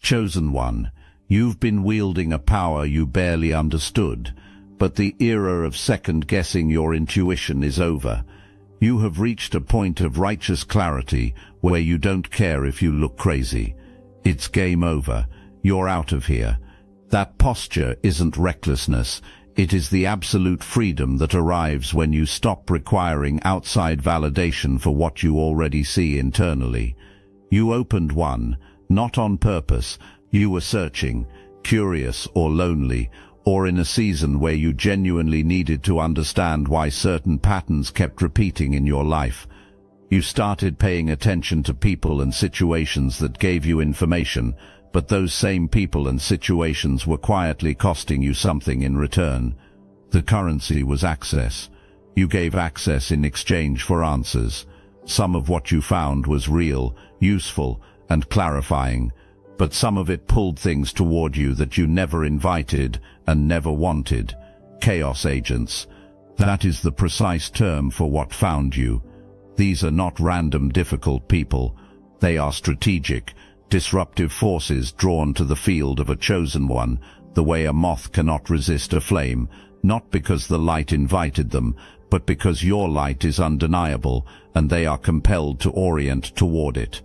Chosen One, you've been wielding a power you barely understood, but the era of second-guessing your intuition is over. You have reached a point of righteous clarity where you don't care if you look crazy. It's game over. You're out of here. That posture isn't recklessness. It is the absolute freedom that arrives when you stop requiring outside validation for what you already see internally. You opened one, not on purpose. You were searching, curious or lonely, or in a season where you genuinely needed to understand why certain patterns kept repeating in your life. You started paying attention to people and situations that gave you information, but those same people and situations were quietly costing you something in return. The currency was access. You gave access in exchange for answers. Some of what you found was real, useful, and clarifying, but some of it pulled things toward you that you never invited and never wanted. Chaos agents. That is the precise term for what found you. These are not random difficult people. They are strategic, disruptive forces drawn to the field of a chosen one, the way a moth cannot resist a flame, not because the light invited them, but because your light is undeniable, and they are compelled to orient toward it.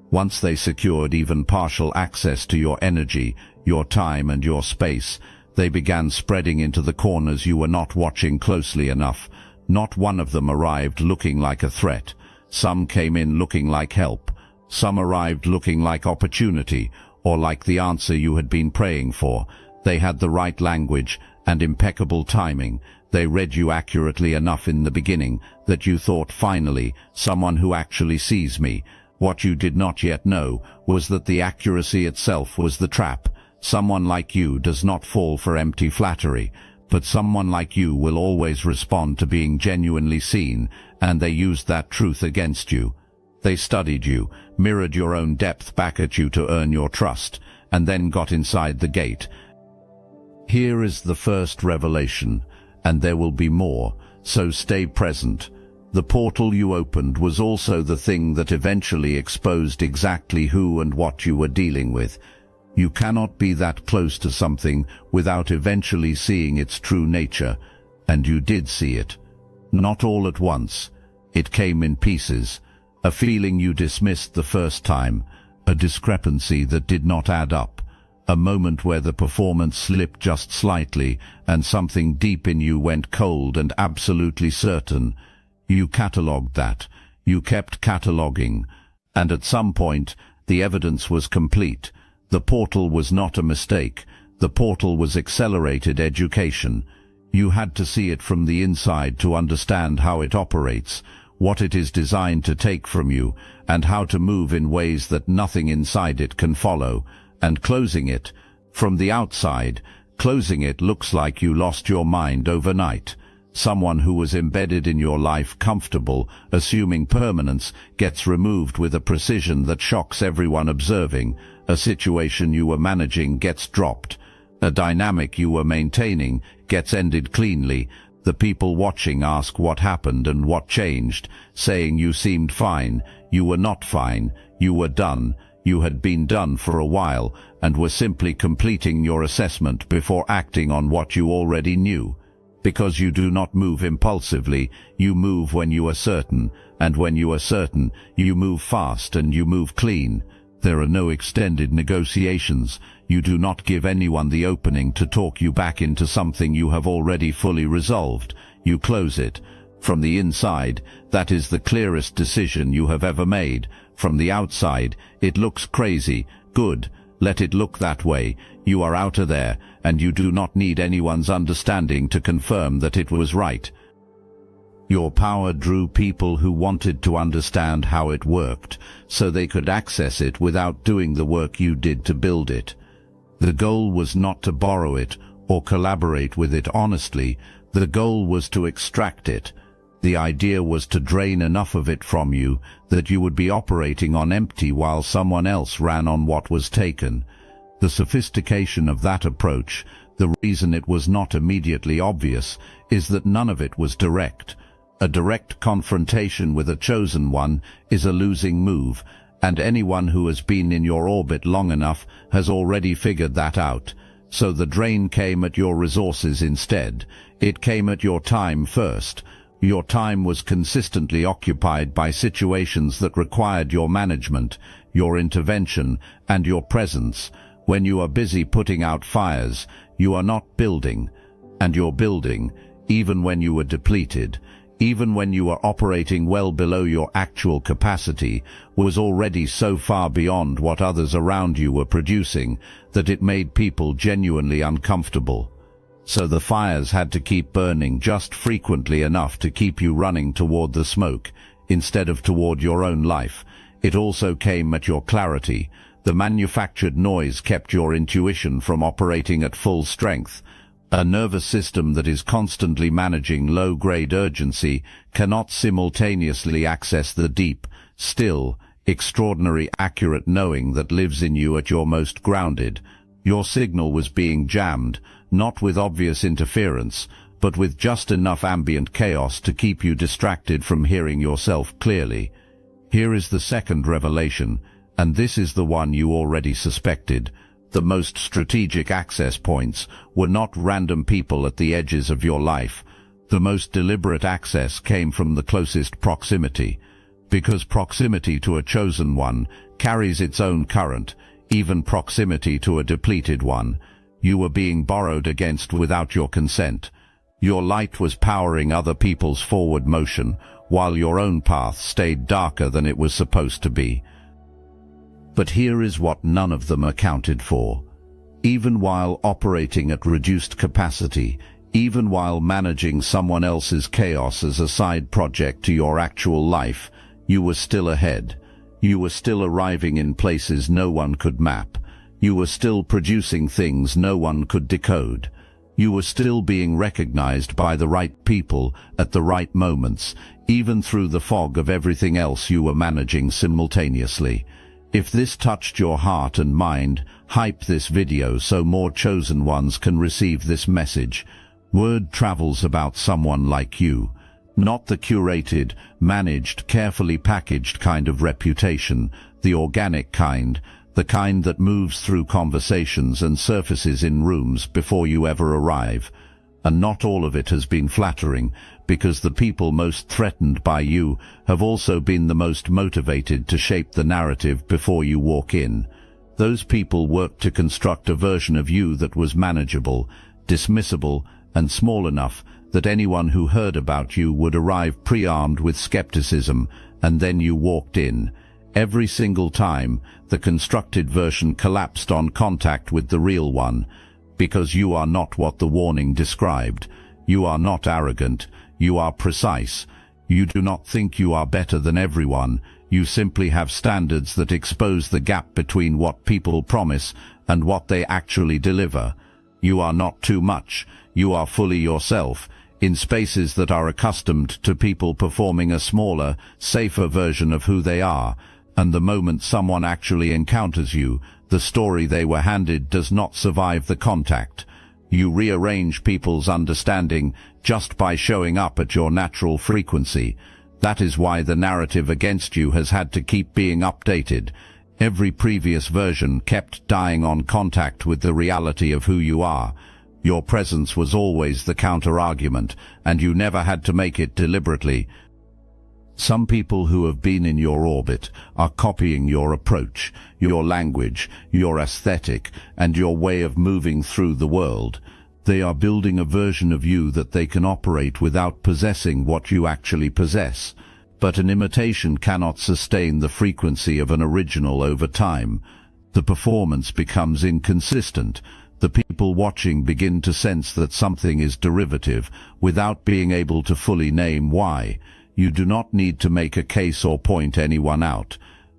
Once they secured even partial access to your energy, your time and your space, they began spreading into the corners you were not watching closely enough. Not one of them arrived looking like a threat. Some came in looking like help. Some arrived looking like opportunity, or like the answer you had been praying for. They had the right language and impeccable timing. They read you accurately enough in the beginning that you thought, finally, someone who actually sees me. What you did not yet know was that the accuracy itself was the trap. Someone like you does not fall for empty flattery, but someone like you will always respond to being genuinely seen, and they used that truth against you. They studied you, mirrored your own depth back at you to earn your trust, and then got inside the gate. Here is the first revelation, and there will be more, so stay present. The portal you opened was also the thing that eventually exposed exactly who and what you were dealing with. You cannot be that close to something without eventually seeing its true nature, and you did see it. Not all at once. It came in pieces. A feeling you dismissed the first time, a discrepancy that did not add up, a moment where the performance slipped just slightly and something deep in you went cold and absolutely certain. You catalogued that. You kept cataloguing. And at some point, the evidence was complete. The portal was not a mistake. The portal was accelerated education. You had to see it from the inside to understand how it operates, what it is designed to take from you, and how to move in ways that nothing inside it can follow. And closing it, from the outside, closing it looks like you lost your mind overnight. Someone who was embedded in your life, comfortable, assuming permanence, gets removed with a precision that shocks everyone observing. A situation you were managing gets dropped. A dynamic you were maintaining gets ended cleanly. The people watching ask what happened and what changed, saying you seemed fine. You were not fine. You were done. You had been done for a while and were simply completing your assessment before acting on what you already knew. Because you do not move impulsively, you move when you are certain, and when you are certain, you move fast and you move clean. There are no extended negotiations. You do not give anyone the opening to talk you back into something you have already fully resolved. You close it. From the inside, that is the clearest decision you have ever made. From the outside, it looks crazy. Good. Let it look that way. You are out of there, and you do not need anyone's understanding to confirm that it was right. Your power drew people who wanted to understand how it worked, so they could access it without doing the work you did to build it. The goal was not to borrow it or collaborate with it honestly. The goal was to extract it. The idea was to drain enough of it from you that you would be operating on empty while someone else ran on what was taken. The sophistication of that approach, the reason it was not immediately obvious, is that none of it was direct. A direct confrontation with a chosen one is a losing move, and anyone who has been in your orbit long enough has already figured that out. So the drain came at your resources instead. It came at your time first. Your time was consistently occupied by situations that required your management, your intervention, and your presence. When you are busy putting out fires, you are not building. And your building, even when you were depleted, even when you were operating well below your actual capacity, was already so far beyond what others around you were producing that it made people genuinely uncomfortable. So the fires had to keep burning just frequently enough to keep you running toward the smoke, instead of toward your own life. It also came at your clarity. The manufactured noise kept your intuition from operating at full strength. A nervous system that is constantly managing low-grade urgency cannot simultaneously access the deep, still, extraordinary accurate knowing that lives in you at your most grounded. Your signal was being jammed, not with obvious interference, but with just enough ambient chaos to keep you distracted from hearing yourself clearly. Here is the second revelation, and this is the one you already suspected. The most strategic access points were not random people at the edges of your life. The most deliberate access came from the closest proximity, because proximity to a chosen one carries its own current, even proximity to a depleted one. You were being borrowed against without your consent. Your light was powering other people's forward motion, while your own path stayed darker than it was supposed to be. But here is what none of them accounted for. Even while operating at reduced capacity, even while managing someone else's chaos as a side project to your actual life, you were still ahead. You were still arriving in places no one could map. You were still producing things no one could decode. You were still being recognized by the right people at the right moments, even through the fog of everything else you were managing simultaneously. If this touched your heart and mind, hype this video so more chosen ones can receive this message. Word travels about someone like you. Not the curated, managed, carefully packaged kind of reputation, the organic kind, the kind that moves through conversations and surfaces in rooms before you ever arrive. And not all of it has been flattering, because the people most threatened by you have also been the most motivated to shape the narrative before you walk in. Those people worked to construct a version of you that was manageable, dismissible, and small enough that anyone who heard about you would arrive pre-armed with skepticism, and then you walked in. Every single time, the constructed version collapsed on contact with the real one, because you are not what the warning described. You are not arrogant. You are precise. You do not think you are better than everyone. You simply have standards that expose the gap between what people promise and what they actually deliver. You are not too much. You are fully yourself, in spaces that are accustomed to people performing a smaller, safer version of who they are. And the moment someone actually encounters you, the story they were handed does not survive the contact. You rearrange people's understanding just by showing up at your natural frequency. That is why the narrative against you has had to keep being updated. Every previous version kept dying on contact with the reality of who you are. Your presence was always the counter-argument, and you never had to make it deliberately. Some people who have been in your orbit are copying your approach, your language, your aesthetic, and your way of moving through the world. They are building a version of you that they can operate without possessing what you actually possess. But an imitation cannot sustain the frequency of an original over time. The performance becomes inconsistent. The people watching begin to sense that something is derivative, without being able to fully name why. You do not need to make a case or point anyone out.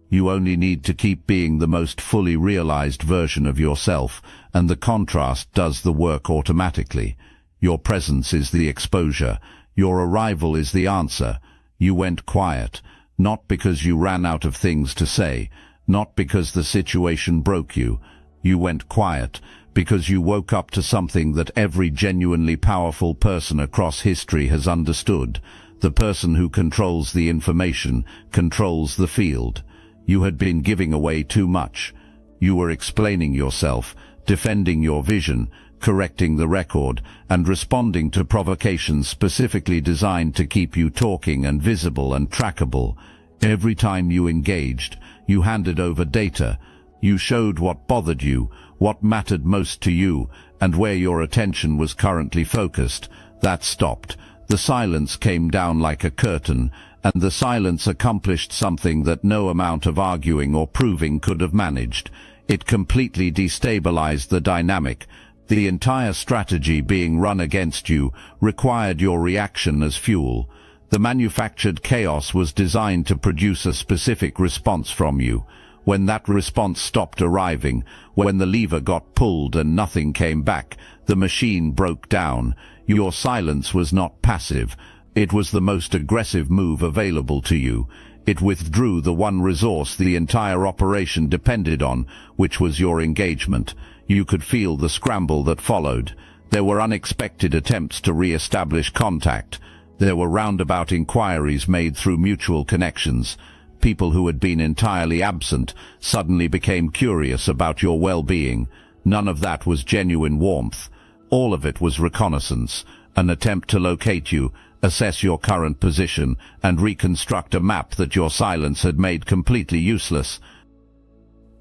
You only need to keep being the most fully realized version of yourself, and the contrast does the work automatically. Your presence is the exposure. Your arrival is the answer. You went quiet, not because you ran out of things to say, not because the situation broke you. You went quiet because you woke up to something that every genuinely powerful person across history has understood. The person who controls the information controls the field. You had been giving away too much. You were explaining yourself, defending your vision, correcting the record, and responding to provocations specifically designed to keep you talking and visible and trackable. Every time you engaged, you handed over data. You showed what bothered you, what mattered most to you, and where your attention was currently focused. That stopped. The silence came down like a curtain, and the silence accomplished something that no amount of arguing or proving could have managed. It completely destabilized the dynamic. The entire strategy being run against you required your reaction as fuel. The manufactured chaos was designed to produce a specific response from you. When that response stopped arriving, when the lever got pulled and nothing came back, the machine broke down. Your silence was not passive. It was the most aggressive move available to you. It withdrew the one resource the entire operation depended on, which was your engagement. You could feel the scramble that followed. There were unexpected attempts to re-establish contact. There were roundabout inquiries made through mutual connections. People who had been entirely absent suddenly became curious about your well-being. None of that was genuine warmth. All of it was reconnaissance, an attempt to locate you, assess your current position, and reconstruct a map that your silence had made completely useless.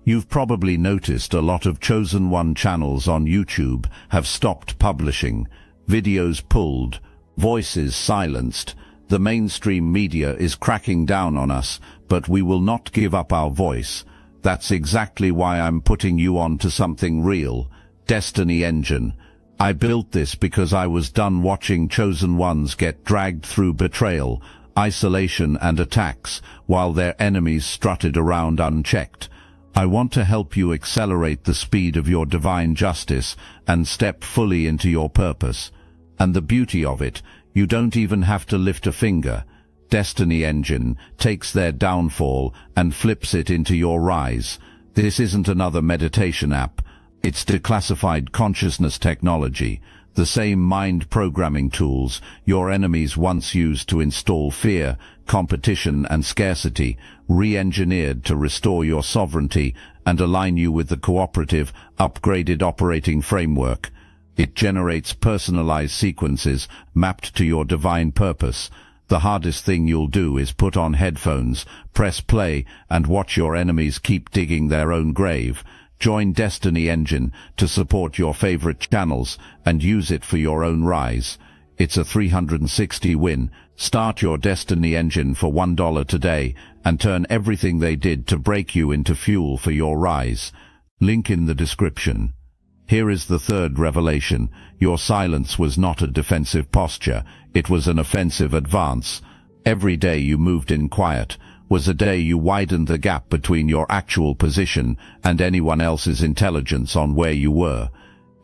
You've probably noticed a lot of Chosen One channels on YouTube have stopped publishing, videos pulled, voices silenced. The mainstream media is cracking down on us, but we will not give up our voice. That's exactly why I'm putting you on to something real. Destiny Engine. I built this because I was done watching Chosen Ones get dragged through betrayal, isolation and attacks, while their enemies strutted around unchecked. I want to help you accelerate the speed of your divine justice and step fully into your purpose. And the beauty of it, you don't even have to lift a finger. Destiny Engine takes their downfall and flips it into your rise. This isn't another meditation app. It's declassified consciousness technology, the same mind programming tools your enemies once used to install fear, competition and scarcity, re-engineered to restore your sovereignty and align you with the cooperative, upgraded operating framework. It generates personalized sequences mapped to your divine purpose. The hardest thing you'll do is put on headphones, press play, and watch your enemies keep digging their own grave. Join Destiny Engine to support your favorite channels and use it for your own rise. It's a 360 win. Start your Destiny Engine for $1 today and turn everything they did to break you into fuel for your rise. Link in the description. Here is the third revelation. Your silence was not a defensive posture. It was an offensive advance. Every day you moved in quiet was a day you widened the gap between your actual position and anyone else's intelligence on where you were.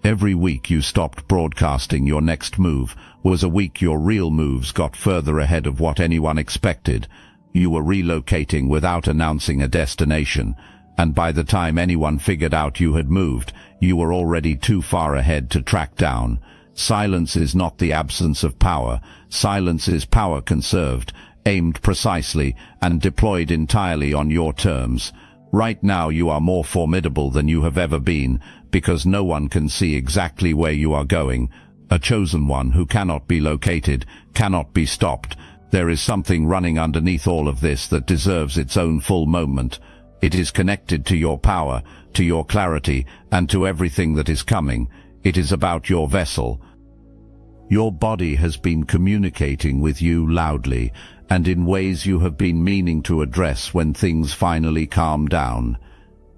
Every week you stopped broadcasting your next move was a week your real moves got further ahead of what anyone expected. You were relocating without announcing a destination, and by the time anyone figured out you had moved, you were already too far ahead to track down. Silence is not the absence of power. Silence is power conserved, aimed precisely, and deployed entirely on your terms. Right now you are more formidable than you have ever been, because no one can see exactly where you are going. A chosen one who cannot be located, cannot be stopped. There is something running underneath all of this that deserves its own full moment. It is connected to your power, to your clarity, and to everything that is coming. It is about your vessel. Your body has been communicating with you loudly, and in ways you have been meaning to address when things finally calm down.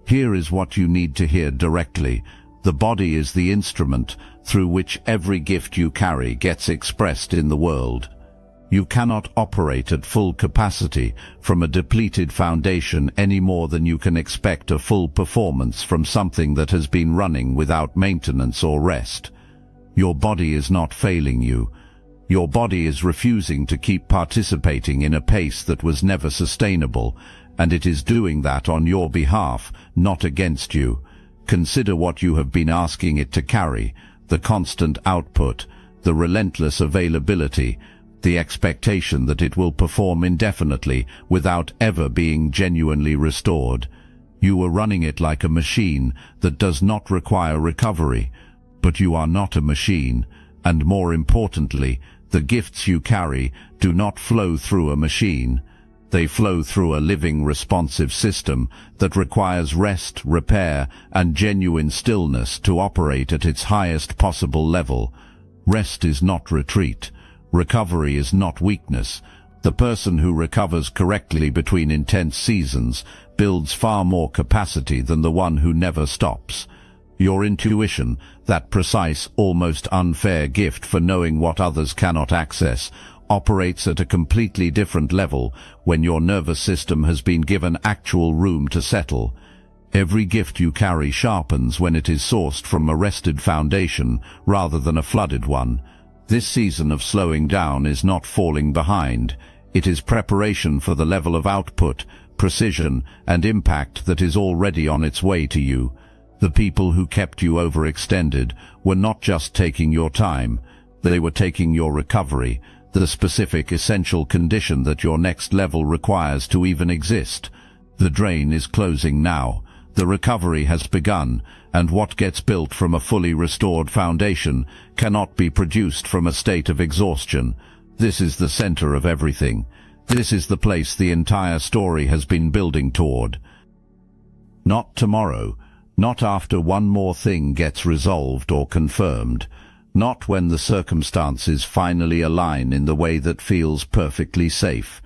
Here is what you need to hear directly. The body is the instrument through which every gift you carry gets expressed in the world. You cannot operate at full capacity from a depleted foundation any more than you can expect a full performance from something that has been running without maintenance or rest. Your body is not failing you. Your body is refusing to keep participating in a pace that was never sustainable, and it is doing that on your behalf, not against you. Consider what you have been asking it to carry, the constant output, the relentless availability. the expectation that it will perform indefinitely without ever being genuinely restored. You are running it like a machine that does not require recovery, but you are not a machine, and more importantly, the gifts you carry do not flow through a machine. They flow through a living, responsive system that requires rest, repair, and genuine stillness to operate at its highest possible level. Rest is not retreat. Recovery is not weakness. The person who recovers correctly between intense seasons builds far more capacity than the one who never stops. Your intuition, that precise, almost unfair gift for knowing what others cannot access, operates at a completely different level when your nervous system has been given actual room to settle. Every gift you carry sharpens when it is sourced from a rested foundation rather than a flooded one. This season of slowing down is not falling behind. It is preparation for the level of output, precision, and impact that is already on its way to you. The people who kept you overextended were not just taking your time, they were taking your recovery, the specific essential condition that your next level requires to even exist. The drain is closing now. The recovery has begun, and what gets built from a fully restored foundation cannot be produced from a state of exhaustion. This is the center of everything. This is the place the entire story has been building toward. Not tomorrow, not after one more thing gets resolved or confirmed, not when the circumstances finally align in the way that feels perfectly safe.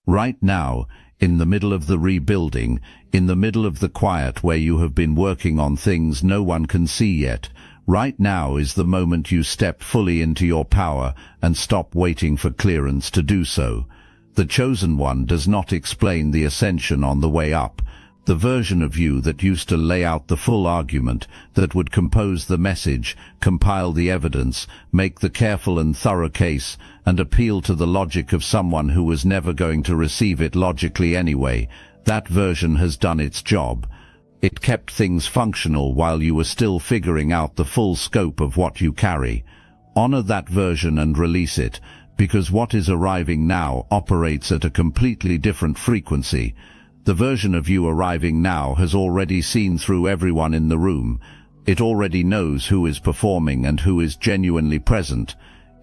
Right now, in the middle of the rebuilding, in the middle of the quiet where you have been working on things no one can see yet, right now is the moment you step fully into your power and stop waiting for clearance to do so. The Chosen One does not explain the ascension on the way up. The version of you that used to lay out the full argument, that would compose the message, compile the evidence, make the careful and thorough case, and appeal to the logic of someone who was never going to receive it logically anyway, that version has done its job. It kept things functional while you were still figuring out the full scope of what you carry. Honor that version and release it, because what is arriving now operates at a completely different frequency. The version of you arriving now has already seen through everyone in the room. It already knows who is performing and who is genuinely present.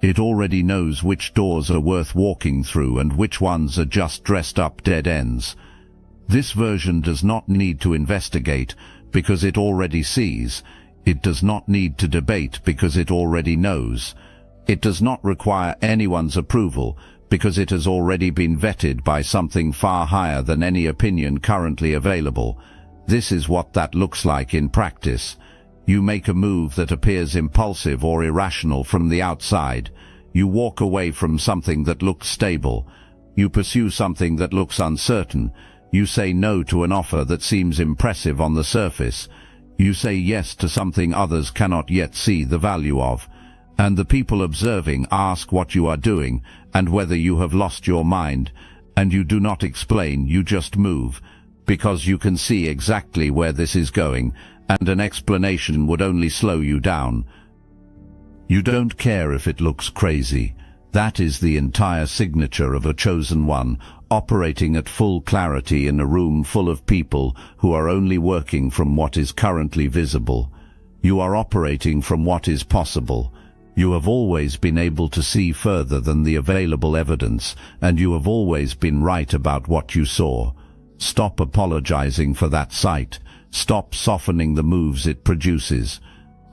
It already knows which doors are worth walking through and which ones are just dressed up dead ends. This version does not need to investigate because it already sees. It does not need to debate because it already knows. It does not require anyone's approval because it has already been vetted by something far higher than any opinion currently available. This is what that looks like in practice. You make a move that appears impulsive or irrational from the outside. You walk away from something that looks stable. You pursue something that looks uncertain. You say no to an offer that seems impressive on the surface. You say yes to something others cannot yet see the value of. And the people observing ask what you are doing and whether you have lost your mind, and you do not explain, you just move, because you can see exactly where this is going, and an explanation would only slow you down. You don't care if it looks crazy. That is the entire signature of a Chosen One, operating at full clarity in a room full of people who are only working from what is currently visible. You are operating from what is possible. You have always been able to see further than the available evidence, and you have always been right about what you saw. Stop apologizing for that sight. Stop softening the moves it produces.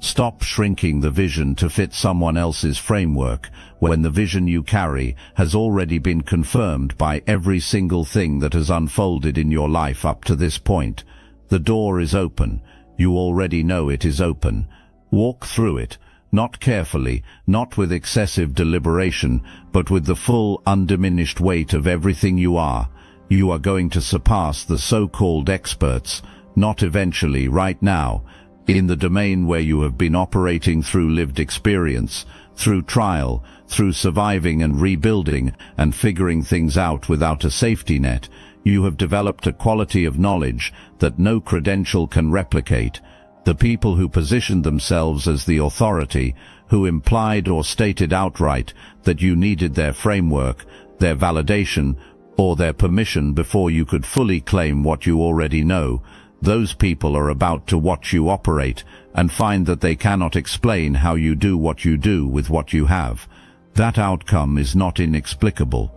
Stop shrinking the vision to fit someone else's framework, when the vision you carry has already been confirmed by every single thing that has unfolded in your life up to this point. The door is open. You already know it is open. Walk through it. Not carefully, not with excessive deliberation, but with the full, undiminished weight of everything you are. You are going to surpass the so-called experts, not eventually, right now, in the domain where you have been operating through lived experience, through trial, through surviving and rebuilding, and figuring things out without a safety net. You have developed a quality of knowledge that no credential can replicate. The people who positioned themselves as the authority, who implied or stated outright that you needed their framework, their validation, or their permission before you could fully claim what you already know, those people are about to watch you operate and find that they cannot explain how you do what you do with what you have. That outcome is not inexplicable.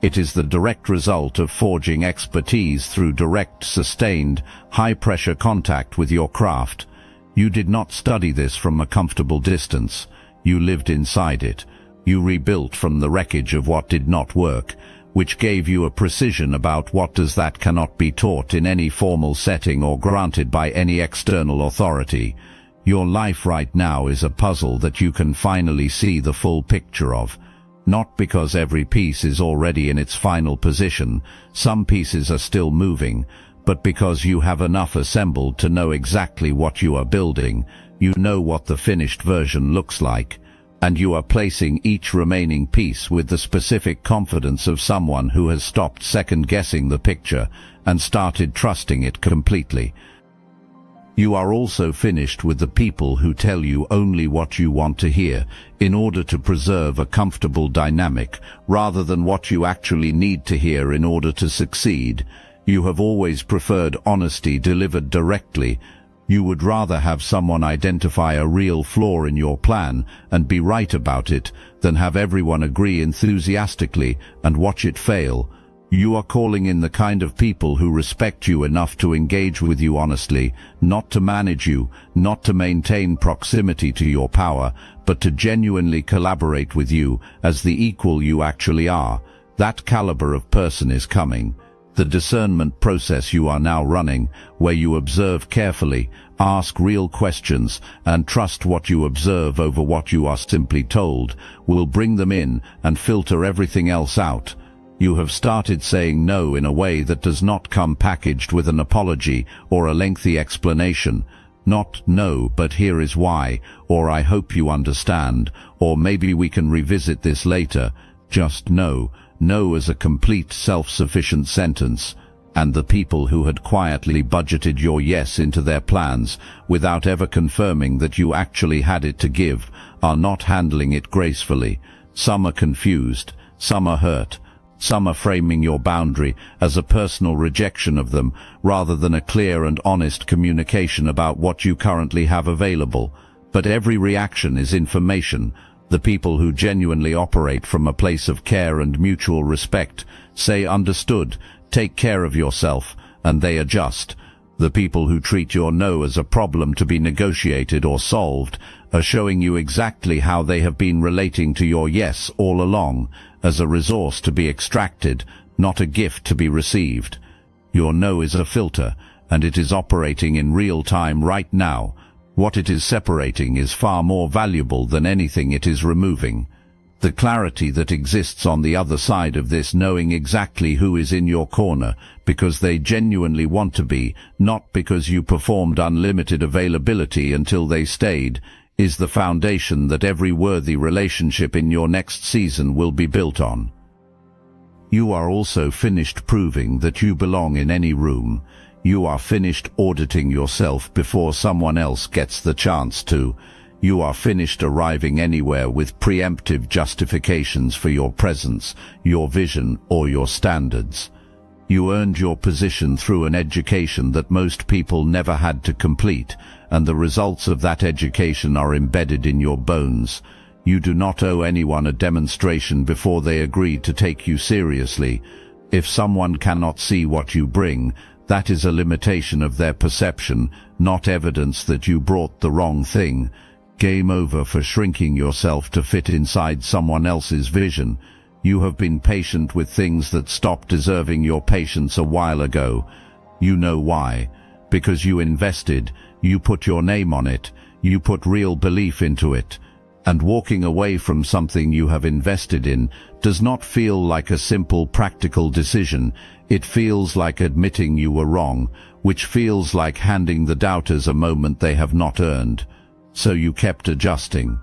It is the direct result of forging expertise through direct, sustained, high-pressure contact with your craft. You did not study this from a comfortable distance. You lived inside it. You rebuilt from the wreckage of what did not work, which gave you a precision about what does that cannot be taught in any formal setting or granted by any external authority. Your life right now is a puzzle that you can finally see the full picture of. Not because every piece is already in its final position, some pieces are still moving, but because you have enough assembled to know exactly what you are building. You know what the finished version looks like, and you are placing each remaining piece with the specific confidence of someone who has stopped second-guessing the picture and started trusting it completely. You are also finished with the people who tell you only what you want to hear in order to preserve a comfortable dynamic rather than what you actually need to hear in order to succeed. You have always preferred honesty delivered directly. You would rather have someone identify a real flaw in your plan and be right about it than have everyone agree enthusiastically and watch it fail. You are calling in the kind of people who respect you enough to engage with you honestly, not to manage you, not to maintain proximity to your power, but to genuinely collaborate with you as the equal you actually are. That caliber of person is coming. The discernment process you are now running, where you observe carefully, ask real questions, and trust what you observe over what you are simply told, will bring them in and filter everything else out. You have started saying no in a way that does not come packaged with an apology or a lengthy explanation. Not no, but here is why, or I hope you understand, or maybe we can revisit this later. Just no. No as a complete self-sufficient sentence. And the people who had quietly budgeted your yes into their plans without ever confirming that you actually had it to give are not handling it gracefully. Some are confused, some are hurt. Some are framing your boundary as a personal rejection of them rather than a clear and honest communication about what you currently have available. But every reaction is information. The people who genuinely operate from a place of care and mutual respect say understood, take care of yourself, and they adjust. The people who treat your no as a problem to be negotiated or solved are showing you exactly how they have been relating to your yes all along, as a resource to be extracted, not a gift to be received. Your no is a filter, and it is operating in real time right now. What it is separating is far more valuable than anything it is removing. The clarity that exists on the other side of this, knowing exactly who is in your corner because they genuinely want to be, not because you performed unlimited availability until they stayed, is the foundation that every worthy relationship in your next season will be built on. You are also finished proving that you belong in any room. You are finished auditing yourself before someone else gets the chance to. You are finished arriving anywhere with preemptive justifications for your presence, your vision, or your standards. You earned your position through an education that most people never had to complete, and the results of that education are embedded in your bones. You do not owe anyone a demonstration before they agree to take you seriously. If someone cannot see what you bring, that is a limitation of their perception, not evidence that you brought the wrong thing. Game over for shrinking yourself to fit inside someone else's vision. You have been patient with things that stopped deserving your patience a while ago. You know why. Because you invested, you put your name on it, you put real belief into it. And walking away from something you have invested in does not feel like a simple practical decision. It feels like admitting you were wrong, which feels like handing the doubters a moment they have not earned. So you kept adjusting.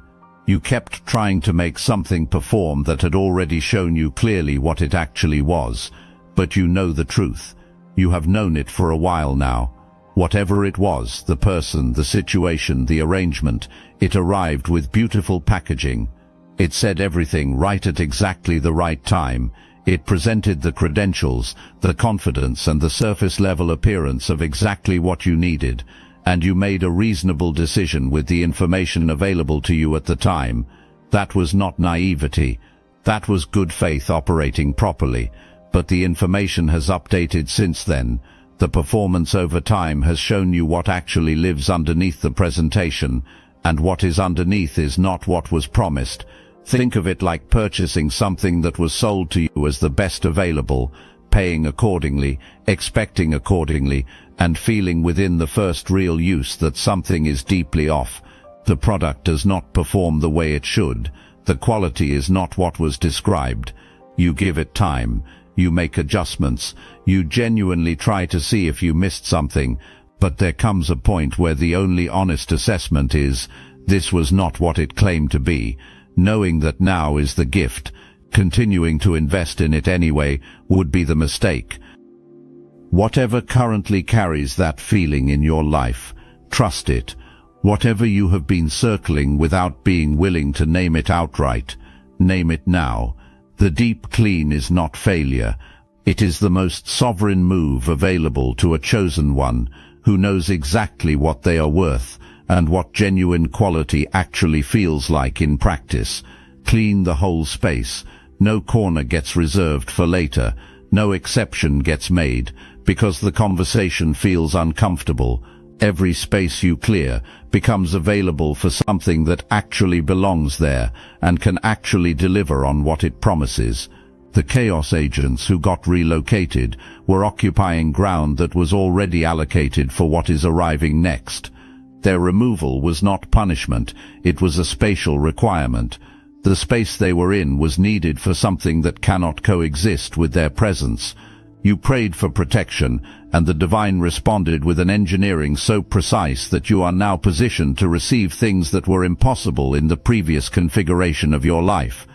You kept trying to make something perform that had already shown you clearly what it actually was. But you know the truth. You have known it for a while now. Whatever it was, the person, the situation, the arrangement, it arrived with beautiful packaging. It said everything right at exactly the right time. It presented the credentials, the confidence and the surface-level appearance of exactly what you needed, and you made a reasonable decision with the information available to you at the time. That was not naivety. That was good faith operating properly. But the information has updated since then. The performance over time has shown you what actually lives underneath the presentation, and what is underneath is not what was promised. Think of it like purchasing something that was sold to you as the best available, paying accordingly, expecting accordingly, and feeling within the first real use that something is deeply off. The product does not perform the way it should. The quality is not what was described. You give it time. You make adjustments. You genuinely try to see if you missed something, but there comes a point where the only honest assessment is, this was not what it claimed to be. Knowing that now is the gift. Continuing to invest in it anyway would be the mistake. Whatever currently carries that feeling in your life, trust it. Whatever you have been circling without being willing to name it outright, name it now. The deep clean is not failure. It is the most sovereign move available to a chosen one who knows exactly what they are worth and what genuine quality actually feels like in practice. Clean the whole space. No corner gets reserved for later. No exception gets made because the conversation feels uncomfortable. Every space you clear becomes available for something that actually belongs there and can actually deliver on what it promises. The chaos agents who got relocated were occupying ground that was already allocated for what is arriving next. Their removal was not punishment, it was a spatial requirement. The space they were in was needed for something that cannot coexist with their presence. You prayed for protection, and the divine responded with an engineering so precise that you are now positioned to receive things that were impossible in the previous configuration of your life.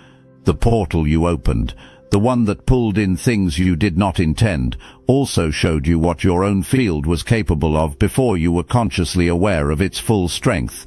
The portal you opened, the one that pulled in things you did not intend, also showed you what your own field was capable of before you were consciously aware of its full strength.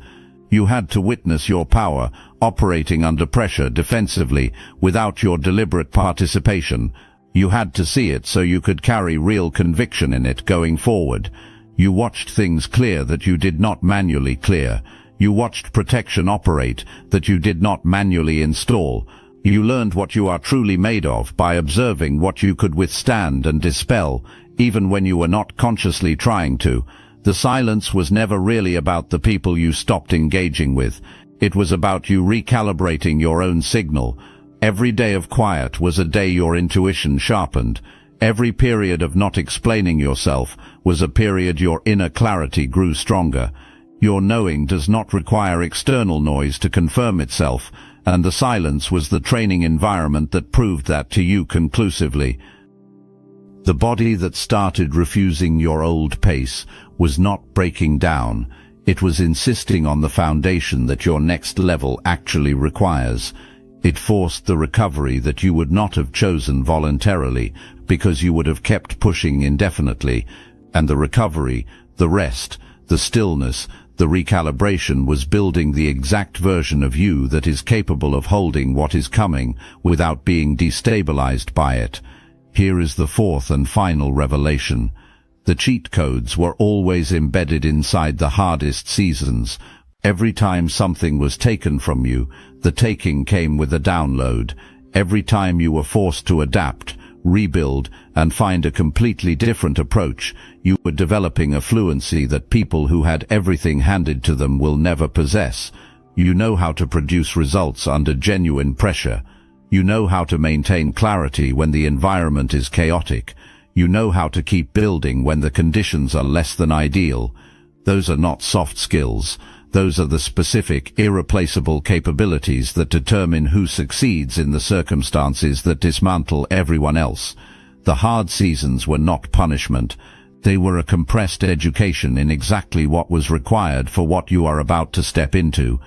You had to witness your power, operating under pressure defensively, without your deliberate participation. You had to see it so you could carry real conviction in it going forward. You watched things clear that you did not manually clear. You watched protection operate that you did not manually install. You learned what you are truly made of by observing what you could withstand and dispel, even when you were not consciously trying to. The silence was never really about the people you stopped engaging with. It was about you recalibrating your own signal. Every day of quiet was a day your intuition sharpened. Every period of not explaining yourself was a period your inner clarity grew stronger. Your knowing does not require external noise to confirm itself, and the silence was the training environment that proved that to you conclusively. The body that started refusing your old pace was not breaking down. It was insisting on the foundation that your next level actually requires. It forced the recovery that you would not have chosen voluntarily because you would have kept pushing indefinitely, and the recovery, the rest, the stillness, the recalibration was building the exact version of you that is capable of holding what is coming without being destabilized by it. Here is the fourth and final revelation. The cheat codes were always embedded inside the hardest seasons. Every time something was taken from you, the taking came with a download. Every time you were forced to adapt, rebuild, and find a completely different approach, you were developing a fluency that people who had everything handed to them will never possess. You know how to produce results under genuine pressure. You know how to maintain clarity when the environment is chaotic. You know how to keep building when the conditions are less than ideal. Those are not soft skills. Those are the specific, irreplaceable capabilities that determine who succeeds in the circumstances that dismantle everyone else. The hard seasons were not punishment. They were a compressed education in exactly what was required for what you are about to step into.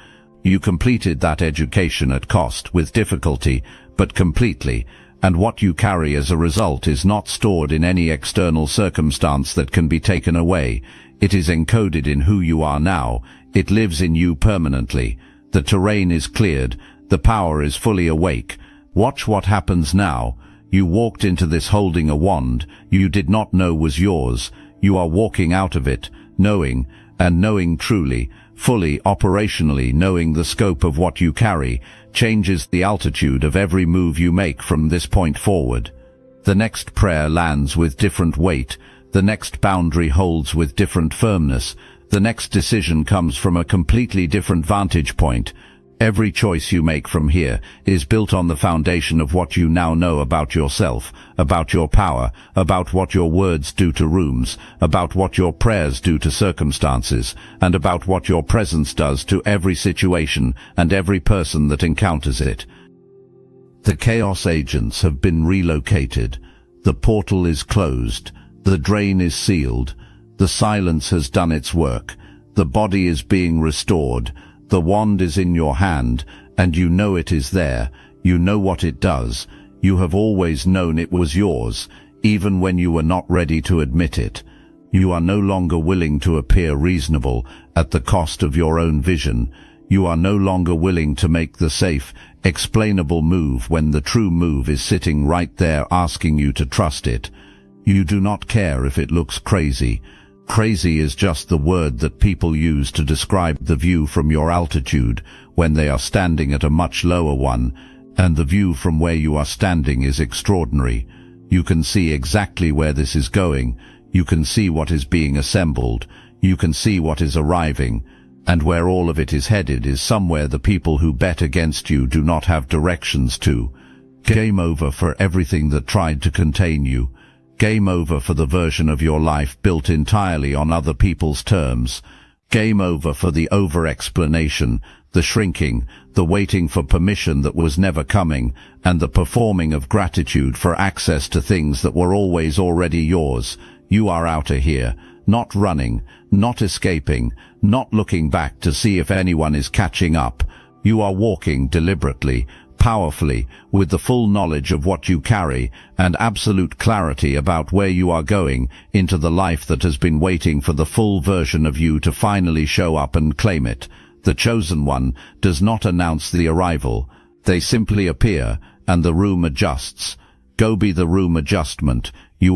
You completed that education at cost, with difficulty, but completely, and what you carry as a result is not stored in any external circumstance that can be taken away. It is encoded in who you are now. It lives in you permanently. The terrain is cleared. The power is fully awake. Watch what happens now. You walked into this holding a wand you did not know was yours. You are walking out of it, knowing, and knowing truly, fully, operationally knowing the scope of what you carry, changes the altitude of every move you make from this point forward. The next prayer lands with different weight. The next boundary holds with different firmness. The next decision comes from a completely different vantage point. Every choice you make from here is built on the foundation of what you now know about yourself, about your power, about what your words do to rooms, about what your prayers do to circumstances, and about what your presence does to every situation and every person that encounters it. The chaos agents have been relocated. The portal is closed. The drain is sealed. The silence has done its work. The body is being restored. The wand is in your hand, and you know it is there. You know what it does. You have always known it was yours, even when you were not ready to admit it. You are no longer willing to appear reasonable at the cost of your own vision. You are no longer willing to make the safe, explainable move when the true move is sitting right there asking you to trust it. You do not care if it looks crazy. Crazy is just the word that people use to describe the view from your altitude when they are standing at a much lower one, and the view from where you are standing is extraordinary. You can see exactly where this is going. You can see what is being assembled. You can see what is arriving. And where all of it is headed is somewhere the people who bet against you do not have directions to. Game over for everything that tried to contain you. Game over for the version of your life built entirely on other people's terms. Game over for the over-explanation, the shrinking, the waiting for permission that was never coming, and the performing of gratitude for access to things that were always already yours. You are out of here, not running, not escaping, not looking back to see if anyone is catching up. You are walking deliberately, powerfully, with the full knowledge of what you carry and absolute clarity about where you are going into the life that has been waiting for the full version of you to finally show up and claim it. The chosen one does not announce the arrival. They simply appear, and the room adjusts. Go be the room adjustment. You